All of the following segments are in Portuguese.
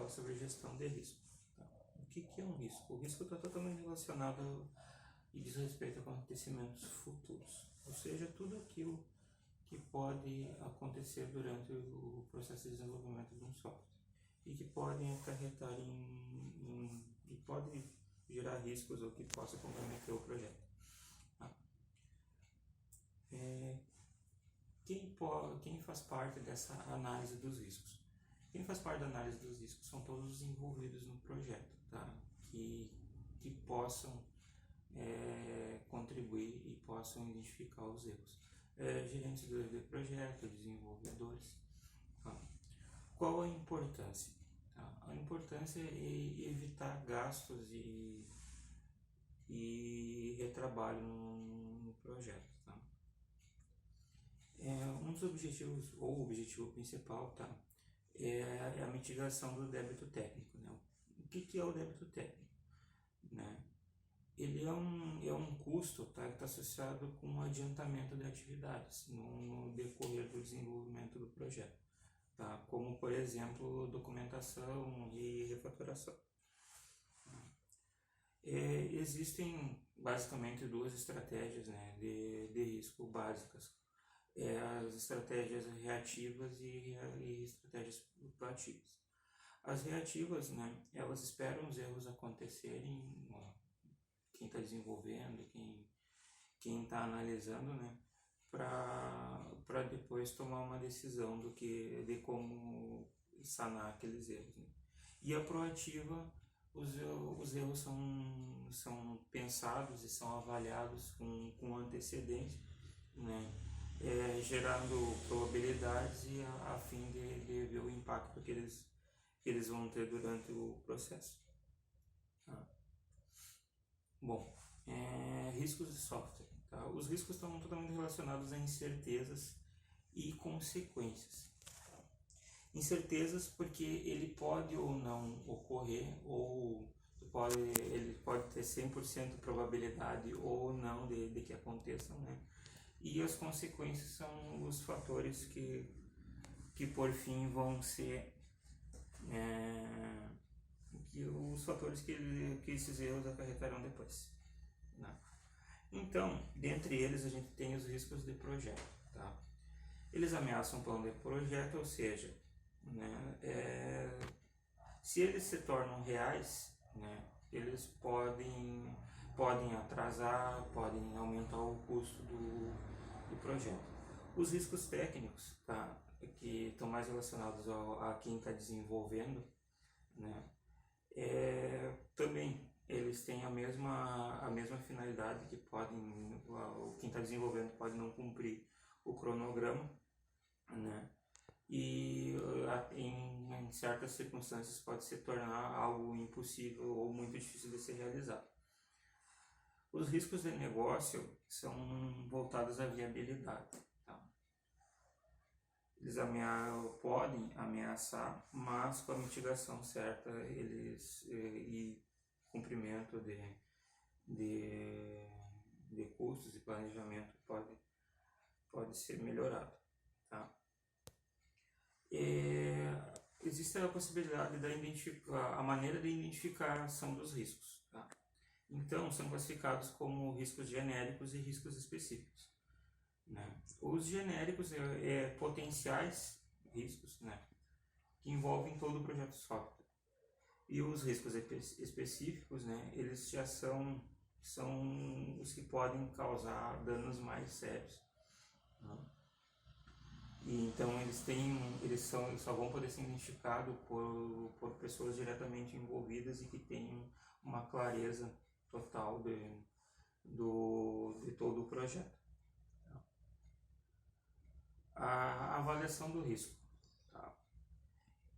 falar sobre gestão de risco. Tá? O que é um risco? O risco está totalmente relacionado e diz respeito a acontecimentos futuros, ou seja, tudo aquilo que pode acontecer durante o processo de desenvolvimento de um software e que podem acarretar e pode gerar riscos ou que possa comprometer o projeto. Tá? Quem faz parte dessa análise dos riscos? Quem faz parte da análise dos riscos são todos os envolvidos no projeto, tá? que possam contribuir e possam identificar os erros. Gerentes de projeto, desenvolvedores. Tá? Qual a importância? Tá? A importância é evitar gastos e retrabalho no projeto. Tá? Um dos objetivos, ou o objetivo principal, tá? É a mitigação do débito técnico. Né? O que é o débito técnico? Né? Ele é um custo, tá, que está associado com o adiantamento de atividades no decorrer do desenvolvimento do projeto, tá? Como, por exemplo, documentação e refatoração. Existem basicamente duas estratégias, né, de risco básicas, as estratégias reativas e estratégias proativas. As reativas, né, elas esperam os erros acontecerem, quem está desenvolvendo, quem está analisando, né, para depois tomar uma decisão de como sanar aqueles erros. Né? E a proativa, os erros são pensados e são avaliados com antecedência, né, gerando probabilidades e a fim de ver o impacto que eles vão ter durante o processo. Tá? Bom, riscos de software. Tá? Os riscos estão totalmente relacionados a incertezas e consequências. Incertezas porque ele pode ou não ocorrer, ou ele pode ter 100% probabilidade ou não de que aconteçam, né? E as consequências são os fatores que por fim vão ser os fatores que esses erros acarretarão depois. Né? Então, dentre eles a gente tem os riscos de projeto. Tá? Eles ameaçam o plano de projeto, ou seja, né, se eles se tornam reais, né, eles podem atrasar, podem aumentar o custo do projeto. Os riscos técnicos, tá, que estão mais relacionados a quem está desenvolvendo, né, também eles têm a mesma finalidade, que quem está desenvolvendo pode não cumprir o cronograma, né? E em certas circunstâncias pode se tornar algo impossível ou muito difícil de ser realizado. Os riscos de negócio são voltados à viabilidade. Tá? Eles podem ameaçar, mas com a mitigação certa e cumprimento de custos e planejamento pode ser melhorado. Tá? Existe a possibilidade a maneira de identificação dos riscos. Tá? Então, são classificados como riscos genéricos e riscos específicos. Né? Os genéricos potenciais riscos, né, que envolvem todo o projeto de software. E os riscos específicos, né, eles já são os que podem causar danos mais sérios. Né? E então eles só vão poder ser identificados por pessoas diretamente envolvidas e que tenham uma clareza total de todo o projeto. A avaliação do risco. Tá?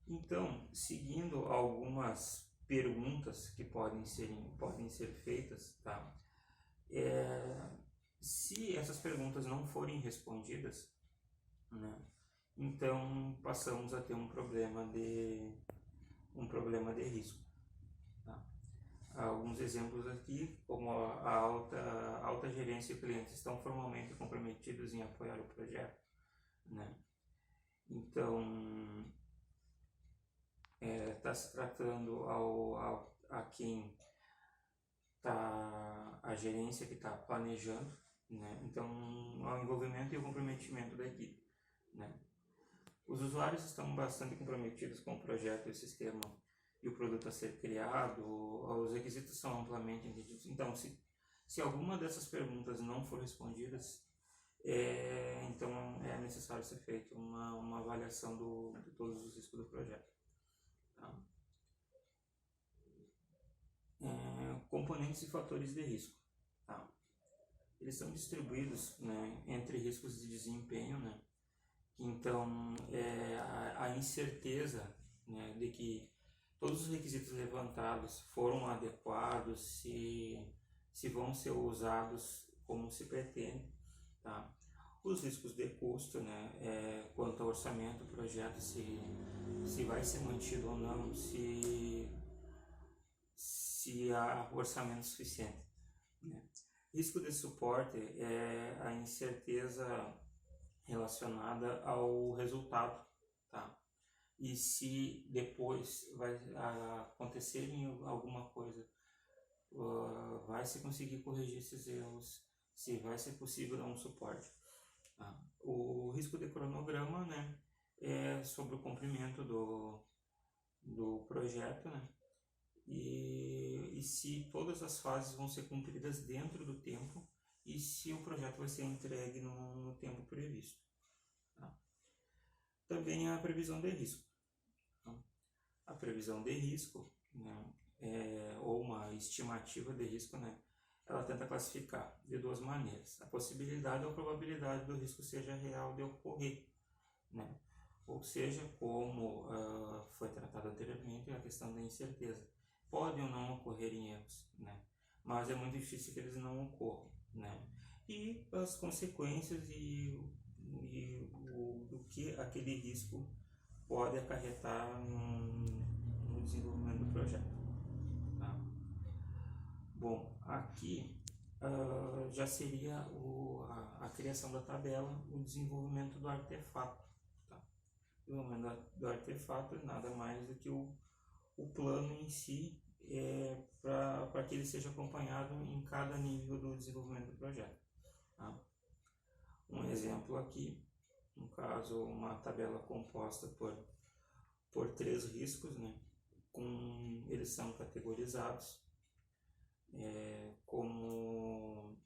Então, seguindo algumas perguntas que podem ser feitas, tá? Se essas perguntas não forem respondidas, né, então passamos a ter um problema de risco. Tá? Alguns exemplos aqui, como a alta gerência e clientes estão formalmente comprometidos em apoiar o projeto. Né? Então, está se tratando a quem está, a gerência que está planejando, né? Então, ao envolvimento e o comprometimento da equipe, né? Os usuários estão bastante comprometidos com o projeto e o sistema e o produto a ser criado, os requisitos são amplamente entendidos. Então, se alguma dessas perguntas não for respondidas, então é necessário ser feita uma avaliação de todos os riscos do projeto. Tá? Componentes e fatores de risco. Tá? Eles são distribuídos, né, entre riscos de desempenho, né? Então, a incerteza, né, de que todos os requisitos levantados foram adequados, se vão ser usados como se pretende, tá? Os riscos de custo, né, quanto ao orçamento do projeto, se vai ser mantido ou não, se há orçamento suficiente, né? Risco de suporte é a incerteza relacionada ao resultado, tá? E se depois vai acontecer alguma coisa, vai se conseguir corrigir esses erros, se vai ser possível dar um suporte. Tá? O risco de cronograma, né, é sobre o cumprimento do projeto, né? E se todas as fases vão ser cumpridas dentro do tempo e se o projeto vai ser entregue no tempo previsto. Tá? Também a previsão de risco. Tá? A previsão de risco, né, ou uma estimativa de risco, né, ela tenta classificar de duas maneiras: a possibilidade ou a probabilidade do risco seja real de ocorrer, né? Ou seja, como foi tratado anteriormente, a questão da incerteza. Podem ou não ocorrer em erros, né? Mas é muito difícil que eles não ocorram, né? E as consequências o que aquele risco pode acarretar no desenvolvimento do projeto. Tá? Bom, aqui já seria a criação da tabela, o desenvolvimento do artefato. Tá? O desenvolvimento do artefato é nada mais do que o plano em si, para que ele seja acompanhado em cada nível do desenvolvimento do projeto. Tá? Um exemplo aqui, no caso, uma tabela composta por 3 riscos, né? Eles são categorizados como,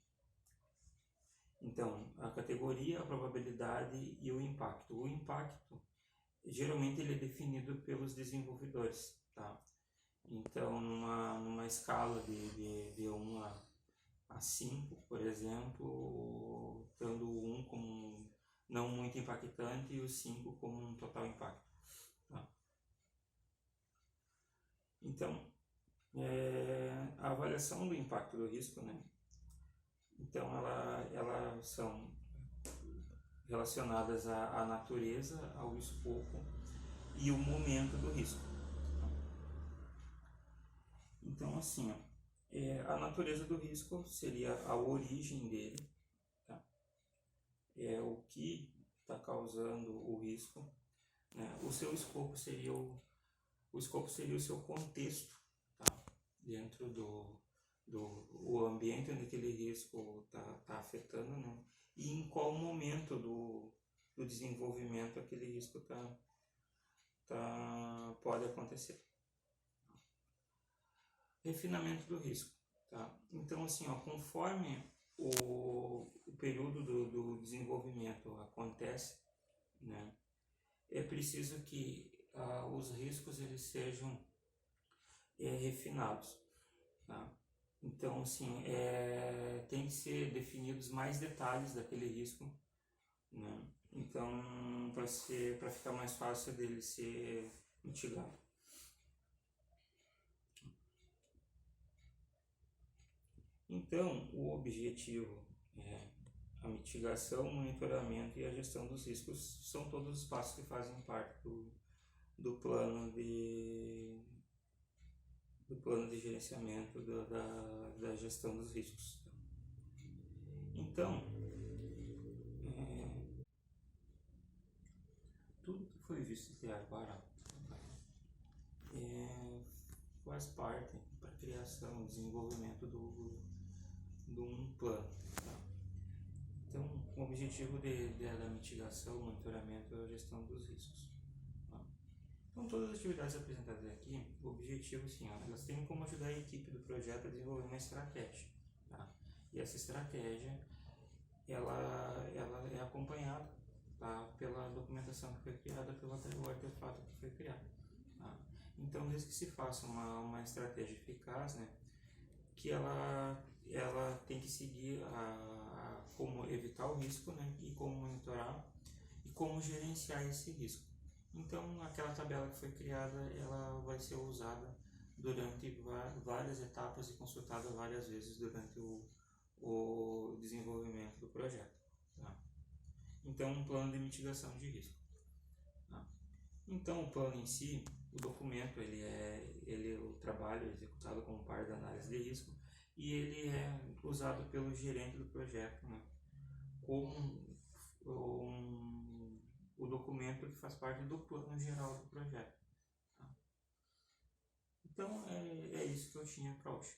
então, a categoria, a probabilidade e o impacto. O impacto, geralmente, ele é definido pelos desenvolvedores, tá? Então, numa escala de 1 a 5, por exemplo, tendo o 1 como não muito impactante e o 5 como um total impacto. Tá? Então, a avaliação do impacto do risco, né? Então, elas são relacionadas à natureza, ao escopo e o momento do risco. Então, assim, a natureza do risco seria a origem dele, tá? O que está causando o risco, né? O seu escopo seria o seu contexto, tá? Dentro do ambiente onde aquele risco tá afetando, né? E em qual momento do desenvolvimento aquele risco pode acontecer. Refinamento do risco. Tá? Então, assim, conforme o período do desenvolvimento acontece, né, é preciso que os riscos eles sejam refinados. Tá? Então, assim, tem que ser definidos mais detalhes daquele risco, né? Então, para ficar mais fácil dele ser mitigado. Então, o objetivo a mitigação, o monitoramento e a gestão dos riscos são todos os passos que fazem parte do plano de gerenciamento da gestão dos riscos. Então, tudo que foi visto até agora faz parte para a criação, desenvolvimento de um plano. Tá? Então, o objetivo da mitigação, monitoramento é a gestão dos riscos. Tá? Então, todas as atividades apresentadas aqui, o objetivo, sim, elas têm como ajudar a equipe do projeto a desenvolver uma estratégia. Tá? E essa estratégia, ela é acompanhada, tá, pela documentação que foi criada, pelo artefato que foi criado. Tá? Então, desde que se faça uma estratégia eficaz, né, que ela tem que seguir como evitar o risco, né, e como monitorar e como gerenciar esse risco. Então, aquela tabela que foi criada, ela vai ser usada durante várias etapas e consultada várias vezes durante o desenvolvimento do projeto. Tá? Então, um plano de mitigação de risco. Tá? Então, o plano em si, o documento, ele é o trabalho executado como parte da análise de risco e ele é usado pelo gerente do projeto, né, como o documento que faz parte do plano geral do projeto. Tá? Então, é isso que eu tinha para hoje.